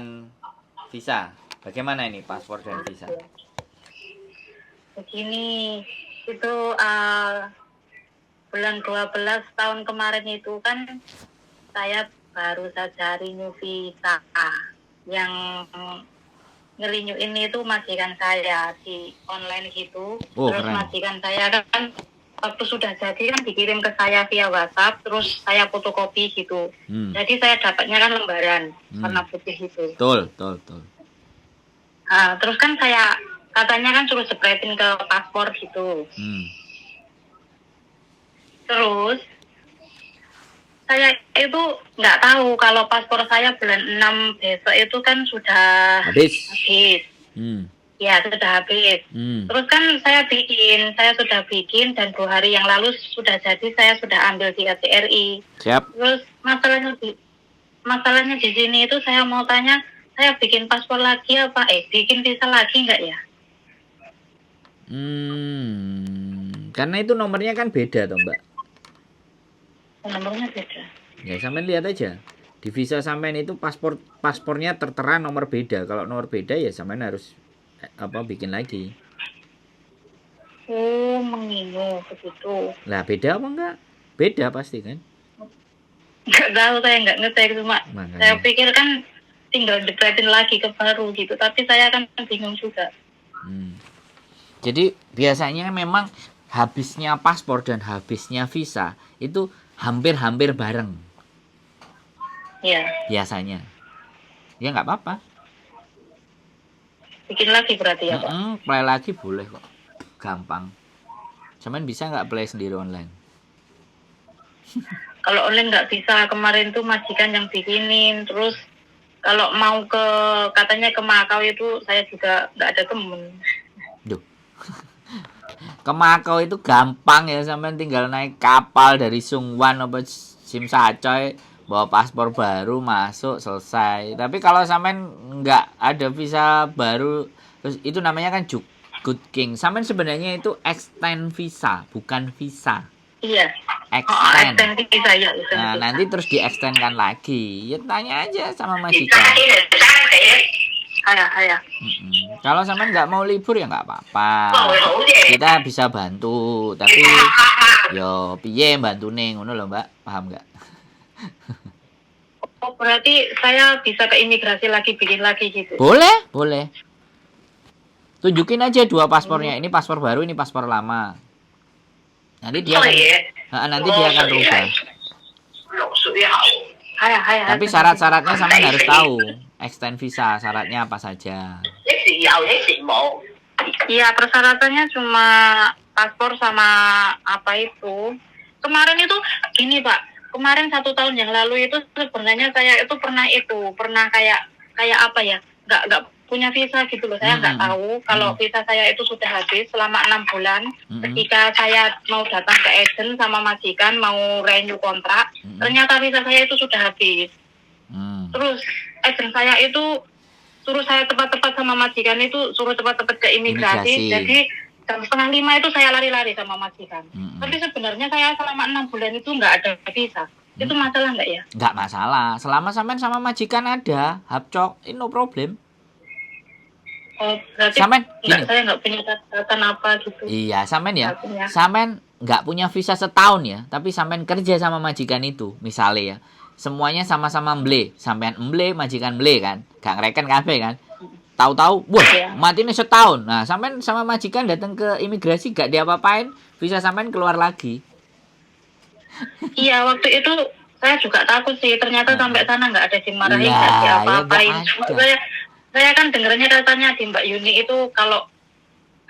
dengan visa. Bagaimana ini paspor dan visa? Begini, itu bulan 12 tahun kemarin itu kan saya baru saja renew visa. Yang ngerinyuin itu majikan saya di online gitu. Terus keren. majikan saya kan waktu sudah jadi kan dikirim ke saya via WhatsApp, terus saya fotokopi gitu. Jadi saya dapatnya kan lembaran warna putih itu. Betul. Terus kan saya katanya kan suruh spreadin ke paspor gitu. Terus saya itu nggak tahu kalau paspor saya bulan 6 besok itu kan sudah habis. Ya, sudah habis. Terus kan saya sudah bikin dan 2 hari yang lalu sudah jadi, saya sudah ambil di RRI. Siap. Terus masalahnya di sini itu saya mau tanya, saya bikin paspor lagi apa? Bikin visa lagi nggak ya? Karena itu nomornya kan beda toh, Mbak. Nomornya beda. Ya, sampean lihat aja. Di visa sampean itu paspornya tertera nomor beda. Kalau nomor beda ya sampean harus bikin lagi. Mengingat begitu. Lah beda apa enggak? Beda pasti kan? Nggak tahu, saya nggak ngecek cuma. Makanya. Saya pikir kan tinggal deketin lagi ke baru gitu. Tapi saya kan bingung juga. Jadi biasanya memang habisnya paspor dan habisnya visa itu hampir bareng. Iya. Biasanya. Ya nggak apa-apa. Bikin lagi berarti ya Pak? Play lagi boleh kok. Gampang. Cuman bisa nggak play sendiri online? Kalau online nggak bisa. Kemarin tuh majikan yang bikinin. Terus kalau mau katanya ke Makau itu saya juga nggak ada temen. Duh. Ke Makau itu gampang ya, sampean tinggal naik kapal dari Sungwan apa Sim Sacoy, bawa paspor baru masuk selesai. Tapi kalau sampean nggak ada visa baru, terus itu namanya kan Good King. Sampean sebenarnya itu extend visa, bukan visa. Iya. Extend visa ya. Nah, nanti terus di-extendkan lagi. Ya tanya aja sama majikan. Ayah. Kalau sampean nggak mau libur ya nggak apa-apa. Kita bisa bantu, tapi yo piye bantune ngono lho, Mbak. Paham nggak? Berarti saya bisa ke imigrasi lagi, bikin lagi gitu. Boleh. Tunjukin aja 2 paspornya. Ini paspor baru, ini paspor lama. Nanti dia akan rubah. Tapi syarat-syaratnya sampean harus tahu. Extend visa syaratnya apa saja? Iya, persyaratannya cuma paspor sama apa itu. Kemarin itu gini Pak, kemarin 1 tahun yang lalu itu sebenarnya saya itu pernah kayak apa ya, nggak punya visa gitu loh. Saya nggak tahu kalau visa saya itu sudah habis selama 6 bulan. Ketika saya mau datang ke agent sama majikan mau renew kontrak, ternyata visa saya itu sudah habis. Terus agent saya itu suruh saya tepat-tepat sama majikan itu, suruh tepat-tepat ke imigrasi. Jadi jam 4:30 itu saya lari-lari sama majikan. Tapi sebenarnya saya selama 6 bulan itu nggak ada visa. Itu masalah nggak ya? Nggak masalah. Selama sampean sama majikan ada hapcok, no problem. Berarti saya nggak punya catatan apa gitu. Iya, sampean ya. Sampean nggak punya visa setahun ya, tapi sampean kerja sama majikan itu, misalnya ya. Semuanya sama-sama mble, sampean mble, majikan mble kan, gak ngereken kabeh kan. Tahu-tahu, mati nih setahun. Nah, sampean sama majikan datang ke imigrasi gak diapa-apain, visa sampean keluar lagi. Iya, waktu itu saya juga takut sih, ternyata sampai sana nggak ada dimarahin, nggak diapa-apain. Saya kan dengernya katanya di Mbak Yuni itu kalau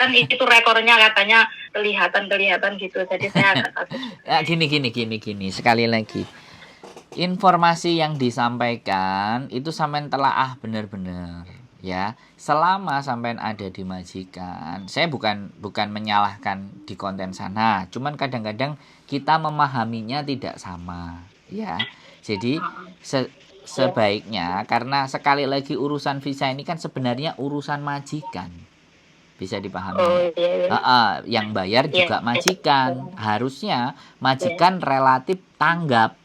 kan itu rekornya katanya kelihatan gitu, jadi saya agak takut. Ya, gini, sekali lagi. Informasi yang disampaikan itu sampean telaah benar-benar ya. Selama sampean ada di majikan, saya bukan menyalahkan di konten sana, cuman kadang-kadang kita memahaminya tidak sama ya. Jadi sebaiknya, karena sekali lagi urusan visa ini kan sebenarnya urusan majikan, bisa dipahami. Yang bayar juga majikan, harusnya majikan relatif tanggap.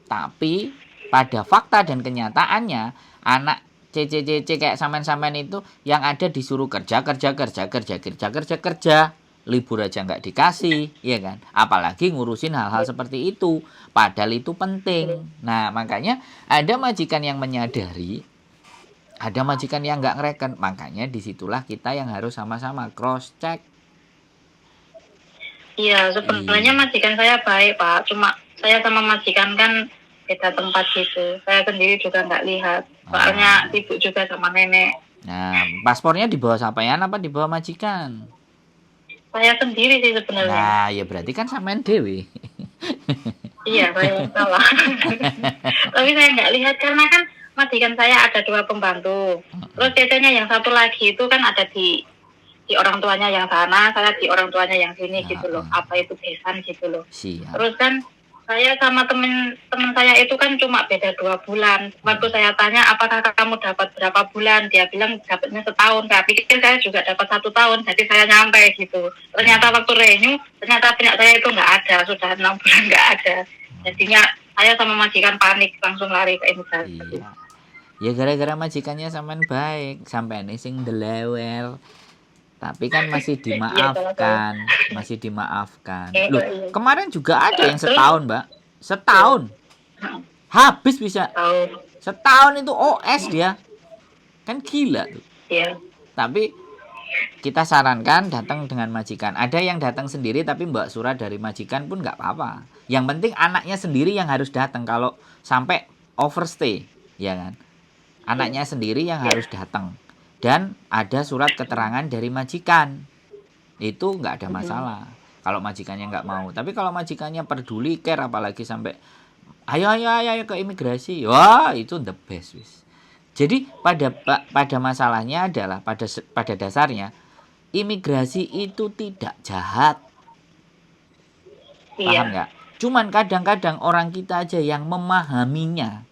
Tapi pada fakta dan kenyataannya anak CCCC kayak sampean-sampean itu yang ada disuruh kerja, libur aja nggak dikasih, ya kan? Apalagi ngurusin hal-hal seperti itu, padahal itu penting. Nah, makanya ada majikan yang menyadari, ada majikan yang nggak ngereken. Makanya disitulah kita yang harus sama-sama cross check. Iya, sebenarnya majikan saya baik, Pak. Cuma saya sama majikan kan beda tempat gitu. Saya sendiri juga nggak lihat. Soalnya sibuk juga sama nenek. Nah, paspornya dibawa sampean apa dibawa majikan? Saya sendiri sih sebenarnya. Nah, ya berarti kan sampean dewe. Iya, saya salah. Tapi saya nggak lihat karena kan majikan saya ada 2 pembantu. Terus cecenya yang satu lagi itu kan ada di orang tuanya yang sana, saya di orang tuanya yang sini gitu loh. Apa itu besan gitu loh. Siap. Terus kan saya sama temen saya itu kan cuma beda 2 bulan. Waktu saya tanya apakah kamu dapat berapa bulan, dia bilang dapatnya setahun. Saya pikir saya juga dapat 1 tahun, jadi saya nyampe gitu. Ternyata waktu renew, ternyata punya saya itu nggak ada, sudah 6 bulan nggak ada. Jadinya saya sama majikan panik, langsung lari ke imigrasi. Iya. Ya gara-gara majikannya sampean baik, sampean sing delewer. Tapi kan masih dimaafkan, masih dimaafkan. Loh, kemarin juga ada yang setahun, Mbak. Setahun. Habis bisa. Setahun itu OS dia. Kan gila tuh. Iya. Tapi kita sarankan datang dengan majikan. Ada yang datang sendiri tapi mbak surat dari majikan pun nggak apa-apa. Yang penting anaknya sendiri yang harus datang kalau sampai overstay, ya kan? Anaknya sendiri yang harus datang. Dan ada surat keterangan dari majikan. Itu nggak ada masalah. Kalau majikannya nggak mau. Tapi kalau majikannya peduli, care, apalagi sampai ayo ke imigrasi. Wah, itu the best. Wis. Jadi pada masalahnya adalah pada dasarnya imigrasi itu tidak jahat. Paham nggak? Cuman kadang-kadang orang kita aja yang memahaminya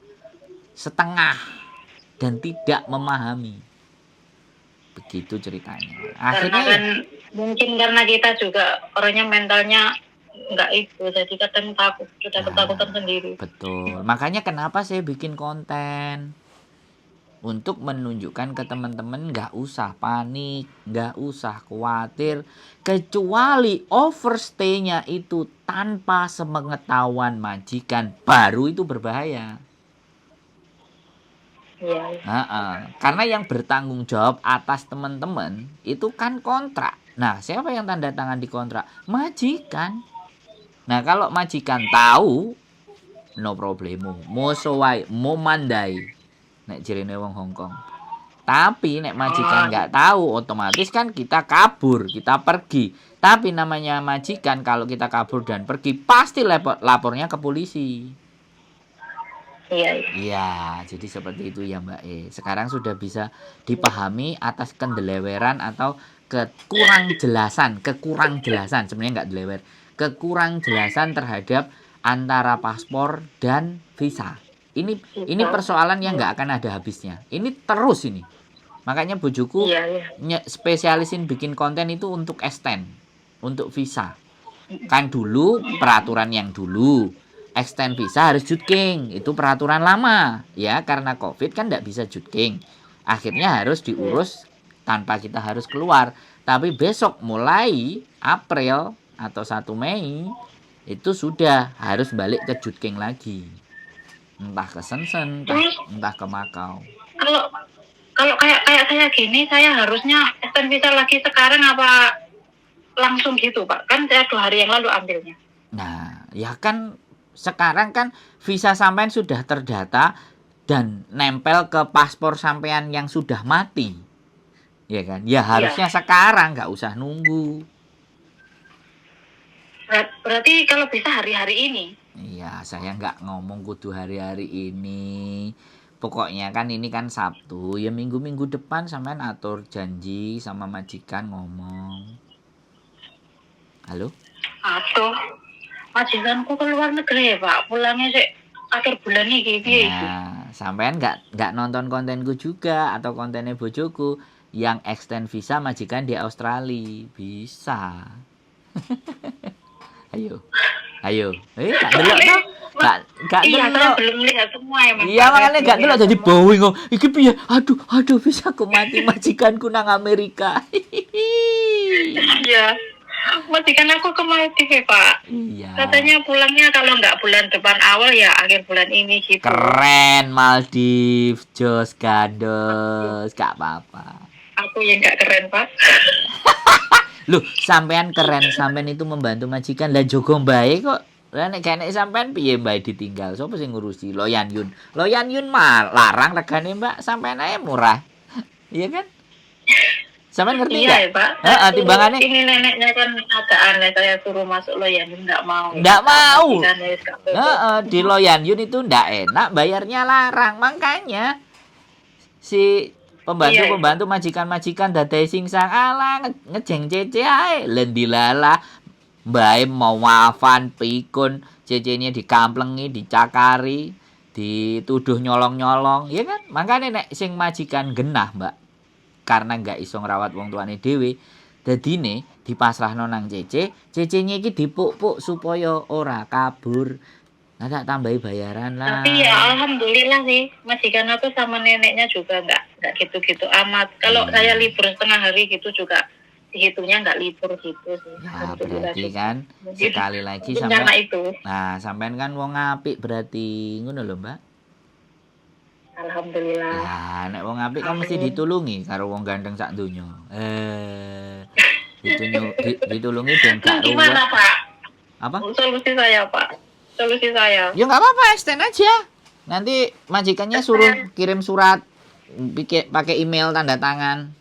setengah dan tidak memahami. Begitu ceritanya. Akhirnya karena kan mungkin karena kita juga orangnya mentalnya nggak itu, jadi kadang takut, sudah ketakutan sendiri. Betul. Makanya kenapa saya bikin konten untuk menunjukkan ke teman-teman nggak usah panik, nggak usah khawatir, kecuali overstay-nya itu tanpa sepengetahuan majikan, baru itu berbahaya. Iya. Karena yang bertanggung jawab atas teman-teman itu kan kontrak. Nah, siapa yang tanda tangan di kontrak? Majikan. Nah, kalau majikan tahu, no problemo. Mo sowai, mo mandai. Nek jirine wong Hongkong. Tapi nek majikan nggak tahu, otomatis kan kita kabur, kita pergi. Tapi namanya majikan kalau kita kabur dan pergi pasti lapornya ke polisi. Iya, jadi seperti itu ya Mbak E. Sekarang sudah bisa dipahami atas kendeleweran atau kekurang jelasan, sebenarnya nggak delewer, kekurang jelasan terhadap antara paspor dan visa. Ini persoalan yang nggak akan ada habisnya. Ini terus ini. Makanya bujuku spesialisin bikin konten itu untuk extend, untuk visa. Kan dulu peraturan yang dulu. Extend visa harus jutking, itu peraturan lama ya, karena COVID kan tidak bisa jutking, akhirnya harus diurus tanpa kita harus keluar. Tapi besok mulai April atau 1 Mei itu sudah harus balik ke jutking lagi, entah ke Shenzhen, entah ke Macau. Kalau kayak saya gini, saya harusnya extend visa lagi sekarang apa langsung gitu Pak? Kan saya 2 hari yang lalu ambilnya. Nah ya kan sekarang kan visa sampean sudah terdata dan nempel ke paspor sampean yang sudah mati. Ya kan? Ya harusnya sekarang, nggak usah nunggu. Berarti kalau bisa hari-hari ini? Iya, saya nggak ngomong kudu hari-hari ini. Pokoknya kan ini kan Sabtu, ya minggu-minggu depan sampean atur janji sama majikan ngomong. Halo? Aduh. Majikanku ke luar negeri ya Pak, pulangnya sih akhir bulan ini piye iki. Nah, sampean nggak nonton kontenku juga atau kontennya bojoku yang extend visa majikan di Australia, bisa. Ayo. Tak delok toh. Gak Iya, saya delok. belum lihat semua emang. Iya Pak. Saya makanya belum gak delok lihat jadi semua. bowing kok. Iki piye? Aduh bisa aku mati majikanku nang Amerika. Iya. Majikan aku ke Maldives, Pak. Iya. Katanya pulangnya kalau nggak bulan depan awal ya akhir bulan ini gitu. Keren Maldives, jos gandos, gak apa-apa. Aku yang nggak keren, Pak. Loh, sampean keren, sampean itu membantu majikan lah jogo mbae kok. Lah nek gak nek sampean piye mbae ditinggal? Sopo sing ngurusi? Loyan Yun. Loyan Yun mah larang regane, Mbak. Sampean ae murah. Iya kan? Sampean ngerti Iya enggak? ya, Pak. Heeh, timbangannya Ini neneknya kan agak aneh, saya suruh masuk lo ya nggak mau. ndak mau. Majikannya nggak mau. Heeh, di Loyan Yun itu ndak enak, bayarnya larang. Makanya si pembantu-pembantu majikan-majikan dadai singsang ala ngejeng cece ae lendilala mbae mau maafan pikun cecenya dikamplengi dicakari dituduh nyolong-nyolong ya kan makanya nek sing majikan genah Mbak karena nggak iso ngrawat wong tuane dhewe dadine dipasrahno nang cecenya iki dipuk-puk supaya ora kabur. Nah, tak tambahi bayaran lah. Tapi ya alhamdulillah sih majikan aku sama neneknya juga nggak gitu-gitu amat. Kalau saya libur setengah hari gitu juga dihitungnya nggak libur gitu sih. Ya berarti kan sekali lagi Rencana sampai itu. nah sampean kan wong apik berarti ngono lho Mbak. Alhamdulillah. Ya nek wong apik kan mesti ditulungi karo wong ganteng sak donya. Ditulungi ben gak ruwet. Gimana Pak? Apa? Solusi saya Pak. Solusi saya. Ya nggak apa-apa, extend aja. Nanti majikannya suruh kirim surat pakai email tanda tangan.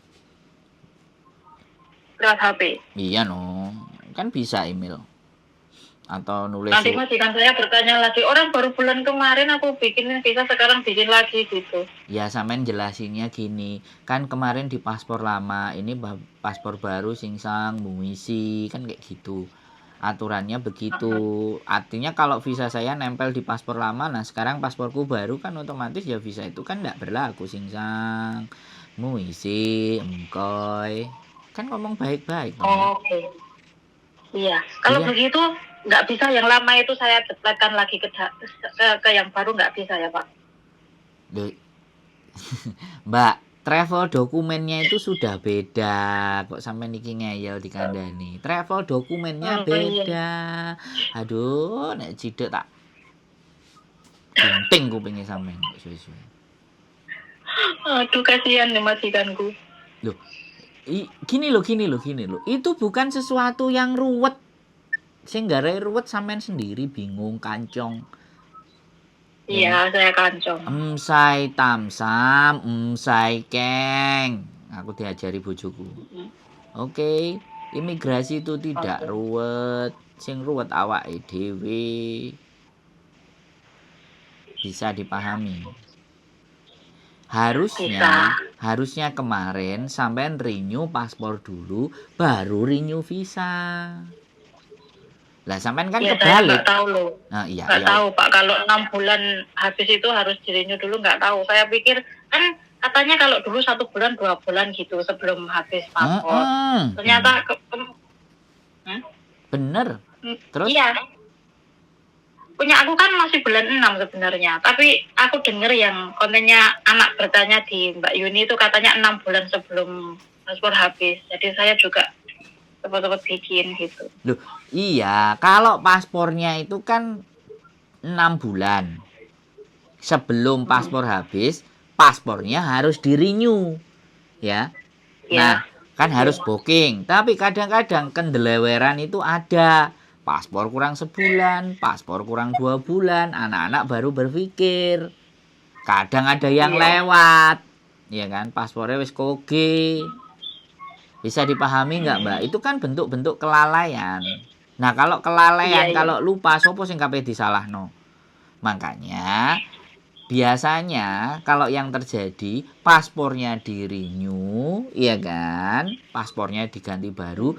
Lewat HP. Iya no, kan bisa email atau nulis. Nanti majikan saya bertanya lagi, orang baru bulan kemarin aku bikin visa sekarang bikin lagi gitu. Ya sampean jelasinnya gini, kan kemarin di paspor lama, ini paspor baru singsang mengisi kan kayak gitu. Aturannya begitu. Artinya kalau visa saya nempel di paspor lama, nah sekarang pasporku baru kan otomatis ya visa itu kan tidak berlaku singsang mengisi engkoy. Kan ngomong baik-baik. Oke. Iya. Kalau Iya. begitu nggak bisa yang lama itu saya depletkan lagi ke yang baru nggak bisa ya Pak. Loh. Mbak, travel dokumennya itu sudah beda. Kok sampai niki ngeyel dikandani. Travel dokumennya beda. Aduh, nek cidek tak gunting kupingnya sampean kok suwe-suwe. Aduh kasihan nih majikanku. Loh, gini loh. Itu bukan sesuatu yang ruwet. Sing garai ruwet sampean sendiri bingung kancong. Iya, saya kancong. Emsai tamsam, emsai keng. Aku diajari bojoku. Oke, imigrasi itu tidak ruwet. Sing ruwet awake dhewe. Bisa dipahami. Harusnya kemarin sampean renew paspor dulu baru renew visa. Lah sampean kan ya, kebalik. Saya nggak tahu loh. Nah, iya. Nggak tahu Pak, kalau 6 bulan habis itu harus di-renew dulu nggak tahu. Saya pikir kan katanya kalau dulu 1 bulan 2 bulan gitu sebelum habis paspor. Ternyata bener. Terus? Iya. Punya aku kan masih bulan 6 sebenarnya. Tapi aku denger yang kontennya anak bertanya di Mbak Yuni itu katanya 6 bulan sebelum paspor habis. Jadi saya juga cepet-cepet bikin gitu. Loh, iya, kalau paspornya itu kan 6 bulan. Sebelum paspor habis, paspornya harus di-renew. Ya. Nah, kan harus booking. Tapi kadang-kadang kendeleweran itu ada. Paspor kurang sebulan, paspor kurang 2 bulan, anak-anak baru berpikir. Kadang ada yang lewat. Ya kan, paspornya wis koge. Bisa dipahami nggak Mbak? Itu kan bentuk-bentuk kelalaian. Nah kalau kelalaian, kalau lupa, sopo sing kabeh disalahno. Makanya biasanya kalau yang terjadi paspornya di renew, iya kan? Paspornya diganti baru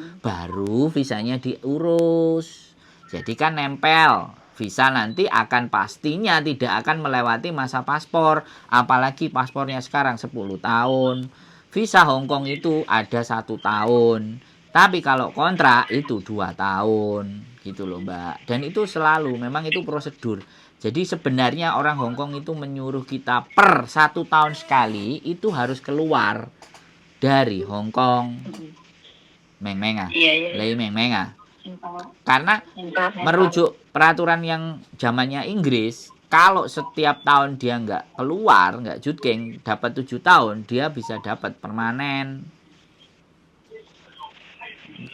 visanya diurus. Jadi kan nempel. Visa nanti akan pastinya tidak akan melewati masa paspor. Apalagi paspornya sekarang 10 tahun. Visa Hong Kong itu ada 1 tahun. Tapi kalau kontrak itu 2 tahun. Gitu loh Mbak. Dan itu selalu, memang itu prosedur. Jadi sebenarnya orang Hong Kong itu menyuruh kita per 1 tahun sekali itu harus keluar dari Hong Kong. Meng-menga. Iya. Lei meng-menga. Entah. Karena merujuk peraturan yang zamannya Inggris, kalau setiap tahun dia nggak keluar, nggak jutking, dapat 7 tahun, dia bisa dapat permanen.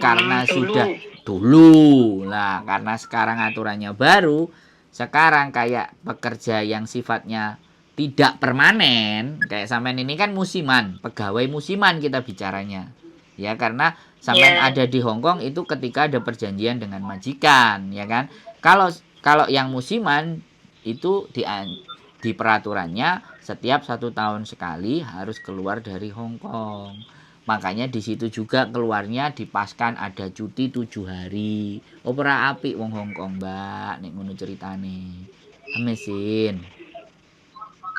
Karena sudah dulu. Nah, karena sekarang aturannya baru, sekarang kayak pekerja yang sifatnya tidak permanen, kayak sampean ini kan musiman, pegawai musiman kita bicaranya. Ya, karena sampean ada di Hong Kong itu ketika ada perjanjian dengan majikan, ya kan? Kalau yang musiman itu di peraturannya setiap 1 tahun sekali harus keluar dari Hong Kong. Makanya di situ juga keluarnya dipaskan ada cuti 7 hari. Opera apik wong Hong Kong, Mbak, nek ngono ceritane. Amesin.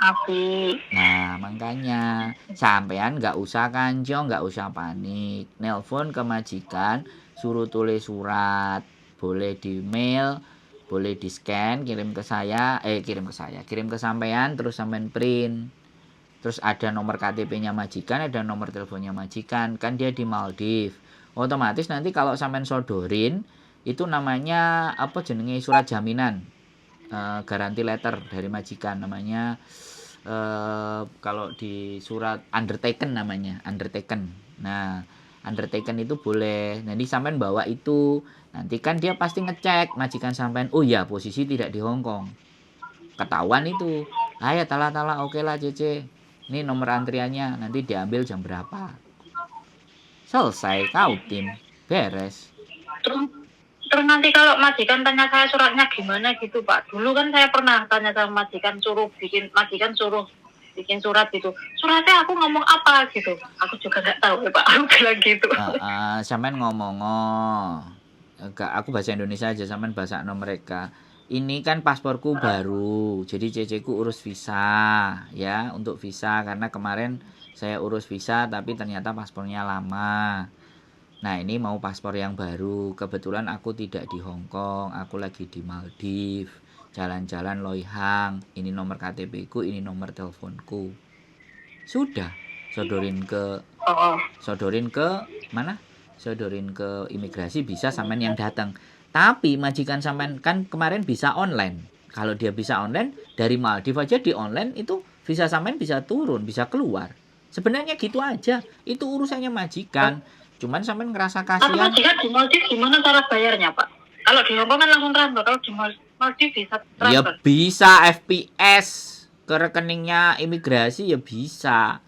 Apik. Nah, makanya sampean nggak usah kanco, nggak usah panik. Nelpon ke majikan, suruh tulis surat, boleh di mail, boleh di scan, kirim ke sampean, terus sampean print. Terus ada nomor KTP-nya majikan, ada nomor teleponnya majikan, kan dia di Maldives. Otomatis nanti kalau sampean sodorin, itu namanya apa jenenge surat jaminan, garanti letter dari majikan namanya. Kalau di surat undertaken namanya, undertaken. Nah, undertaken itu boleh. Nanti sampean bawa itu. Nanti kan dia pasti ngecek majikan sampean. Oh ya, posisi tidak di Hong Kong. Ketahuan itu. Ayo tala oke lah Cece. Ini nomor antriannya. Nanti diambil jam berapa. Selesai kau tim. Beres. Terus nanti kalau majikan tanya saya suratnya gimana gitu Pak. Dulu kan saya pernah tanya sama majikan suruh bikin surat gitu. Suratnya aku ngomong apa gitu. Aku juga nggak tahu ya Pak. Aku bilang gitu. Sampean ngomong aku bahasa Indonesia aja, sampean bahasa mereka. Ini kan pasporku baru. Jadi ceceku urus visa ya, untuk visa karena kemarin saya urus visa tapi ternyata paspornya lama. Nah, ini mau paspor yang baru. Kebetulan aku tidak di Hong Kong, aku lagi di Maldives. Jalan-jalan Loy Hang. Ini nomor KTP ku, ini nomor teleponku. Sudah. Sodorin ke mana? Sodorin ke imigrasi bisa sampean yang datang. Tapi majikan sampean kan kemarin bisa online. Kalau dia bisa online, dari Maldives aja di online itu visa sampean bisa turun, bisa keluar. Sebenarnya gitu aja. Itu urusannya majikan. Cuman sampean ngerasa kasihan. Atau majikan di Maldives gimana cara bayarnya Pak? Kalau di Hong Kong kan langsung transfer. Kalau di Maldives bisa transfer? Ya bisa FPS ke rekeningnya imigrasi ya bisa.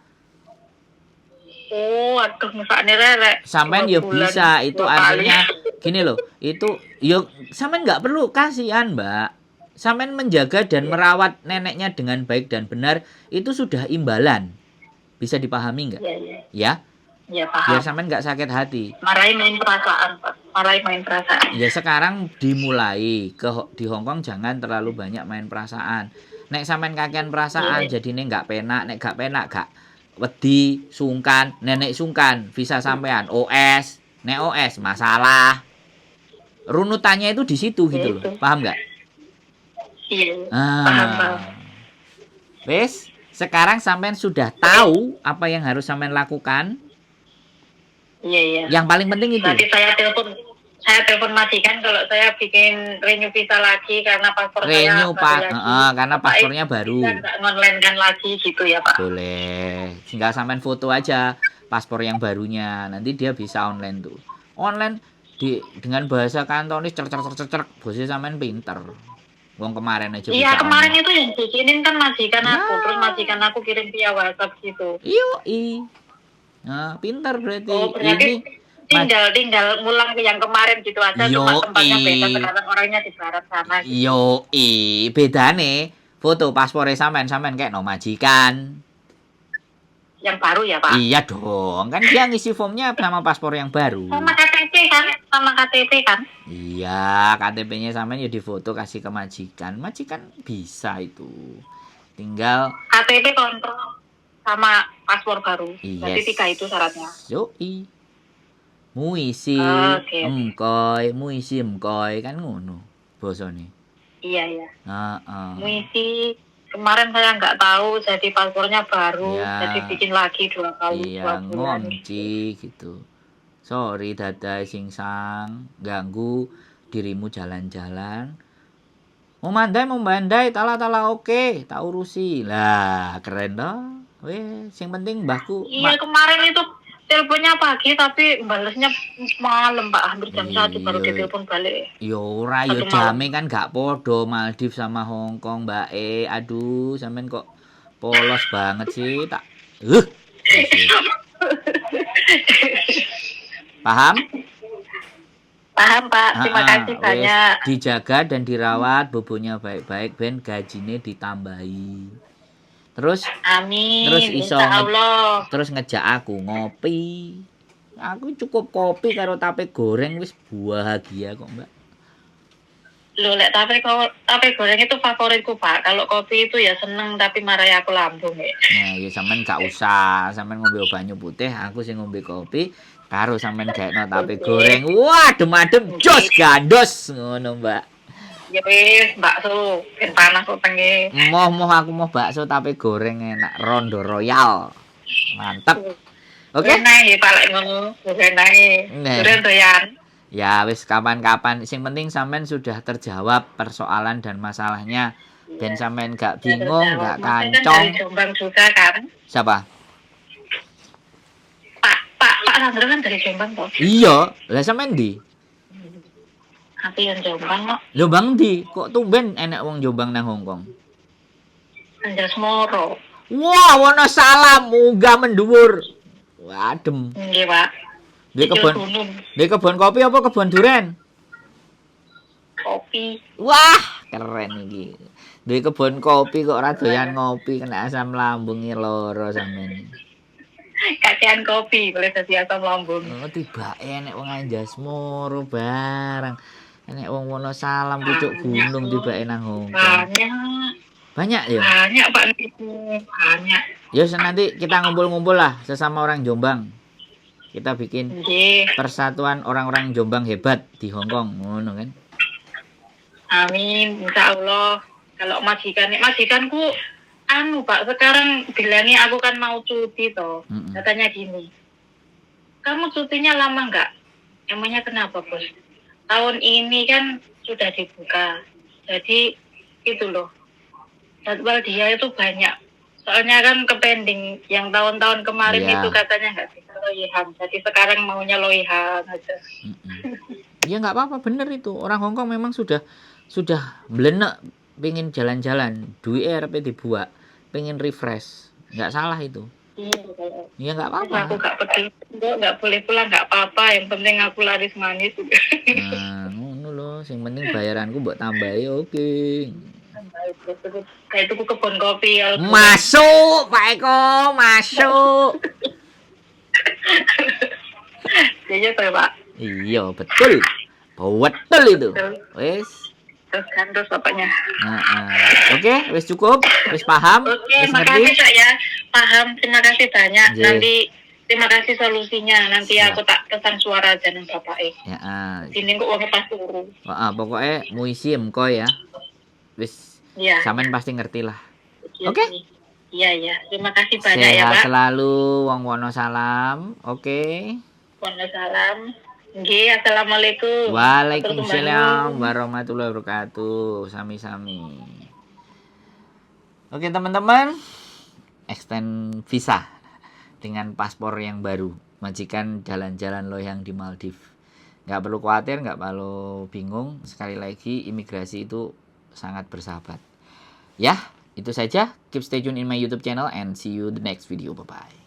Oh, aduh misalnya rere. Sampean ya bisa, itu artinya gini loh. Itu yuk sampean nggak perlu kasihan, Mbak. Sampean menjaga dan merawat neneknya dengan baik dan benar itu sudah imbalan. Bisa dipahami nggak? Ya? Ya paham. Biar sampean nggak sakit hati. Marahin main perasaan. Ya sekarang dimulai di Hong Kong jangan terlalu banyak main perasaan. Nek sampean kakean perasaan jadine nggak penak, nek gak penak gak wedi, sungkan, nenek sungkan, visa sampean OS, nek OS masalah. Runutannya itu di situ gitu loh. Paham nggak? Iya. Paham. Wes, sekarang sampean sudah tahu apa yang harus sampean lakukan. Iya. Yang paling penting itu. Nanti saya telepon majikan kalau saya bikin renew visa lagi karena paspor renew saya karena paspornya baru. Online kan lagi gitu ya Pak. Boleh. Tinggal sampean foto aja paspor yang barunya. Nanti dia bisa online tuh. Online dengan bahasa kantonis cercer. Bosnya sampean pinter. Wong kemarin aja iya, bisa. Iya, kemarin itu yang bikinin kan majikan aku. Terus majikan aku kirim via WhatsApp gitu. Iya. Nah, pintar berarti. Oh, berarti tinggal ngulang yang kemarin gitu aja. Cuma tempatnya beda, sekarang orangnya di barat sana gitu. Bedane foto paspornya sampean kayak no majikan. Yang baru ya Pak? Iya dong, kan dia ngisi formnya sama paspor yang baru. Sama KTP kan? Iya, KTP-nya sampean ya difoto kasih ke majikan. Majikan bisa itu. Tinggal KTP kontrol sama paspor baru. Yes. Berarti 3 itu syaratnya. Yoi. Muisi emkoy kan ngono bosone. Iya. Heeh. Ngisi kemarin saya nggak tahu, jadi paspornya baru, Ya. jadi bikin lagi 2 kali, 2 Iya, bulan. ngonci gitu. Sorry dadai singsang ganggu dirimu jalan-jalan. Mau mandai, tala oke, tak urusi. Lah, keren toh. Weh, sing penting mbahku Iya, kemarin itu teleponnya pagi tapi balesnya malam, Pak, hampir jam 1 baru Iya. ditelepon balik. Yo ora yo Satu malam. jame kan gak podo Maldives sama Hong Kong, Mbak E. Aduh, sampean kok polos banget sih, tak. Wes, wes. Paham? Paham, Pak. Terima kasih Wes, banyak. dijaga dan dirawat bobonya baik-baik ben gajine ditambahi. Terus Amin. terus iso Insya Allah. terus ngejak aku ngopi. Aku cukup kopi karo tape goreng wis bahagia kok, Mbak. Loh, lek tape goreng itu favoritku, Pak. Kalau kopi itu ya seneng tapi marai aku lambung ya. Nah, ya sampean gak usah, sampean ngombe banyu putih, aku sing ngombe kopi karo sampean gaekno tape goreng. Wah, adem-adem jos gandos ngono, Mbak. Ya wis, bakso, ben panas utenge. Moh aku mau bakso tape goreng enak, Rondo Royal. Mantap. Oke? Enak ya, Pak, lek ngono. Enak Nah. ya. Doyan. Ya wis kapan-kapan, sing penting sampean sudah terjawab persoalan dan masalahnya. Ben sampean gak bingung, gak Mas kan kancong. dari Jombang juga kan? Siapa? Pak Sandro kan dari Jombang toh. Iya, lah sampean ndi? Aku yang Jombang kok. Lho Bang ndi? Kok tumben enek wong Jombang nang Hong Kong? Anjas Moro. Wah, Wonosalam munggah mendhuwur. Wadem. Nggih, Pak. Di Kecil kebon, gunung. di kebon kopi apa kebon duren? Kopi. Wah, keren iki. Di kebon kopi kok ora doyan ngopi, kena asam lambunge loro sampean. Kakean kopi, boleh dadi asam lambung. Oh, tibake enek wong Anjas Moro barang. Enek wong Wonosalam pucuk gunung tibake nang Hong Kong. Banyak ya? Banyak, Pak. Banyak. Ya nanti kita ngumpul-ngumpul lah sesama orang Jombang. Kita bikin Nggih. persatuan orang-orang Jombang hebat di Hong Kong, ngono kan? Amin, insya Allah. Kalau majikanku, Pak, sekarang bilangnya aku kan mau cuti toh. Katanya gini, kamu cutinya lama nggak? Emangnya kenapa, Bos? Tahun ini kan sudah dibuka, jadi itu loh. Jadwal dia itu banyak. Soalnya kan kepending yang tahun-tahun kemarin Iya. itu katanya nggak bisa loihan. Jadi sekarang maunya loihan aja. Ya nggak apa-apa, bener itu. Orang Hong Kong memang sudah blenek pengen jalan-jalan, duit RP dibuat, pengen refresh, nggak salah itu. Iya, Ya nggak apa-apa. aku nggak peduli, nggak boleh pulang nggak apa-apa. Yang penting aku laris manis. Nah, ngono loh, sing penting bayaranku mbok tambahi oke. Kayak tuku kebun kopi. Masuk, Pak Eko, masuk. Iya tuh, Pak. Iya, betul. Betul itu. Wes. Terus kan terus bapaknya. Oke, wes cukup, wes paham, Oke, wes makasih ngerti. Kak ya. Paham, terima kasih banyak. Iya. Nanti terima kasih solusinya. Nanti Siap. aku tak pesan suara aja nang bapak. Ya, Sini kok uangnya pas turu. pokoknya museum kok ya. Wes, Iya. sampean pasti ngerti lah. Iya Oke. sih. Iya. Terima kasih banyak ya, Sehat Pak. selalu, wong Wonosalam. Oke. Waalaikumsalam. Nggih, assalamualaikum. Waalaikumsalam warahmatullahi wabarakatuh. Sami-sami. Oke, teman-teman. Extend visa dengan paspor yang baru. Majikan jalan-jalan loyang di Maldives. Nggak perlu khawatir, nggak perlu bingung. Sekali lagi, imigrasi itu sangat bersahabat. Ya, itu saja. Keep stay tune in my YouTube channel and see you the next video. Bye-bye.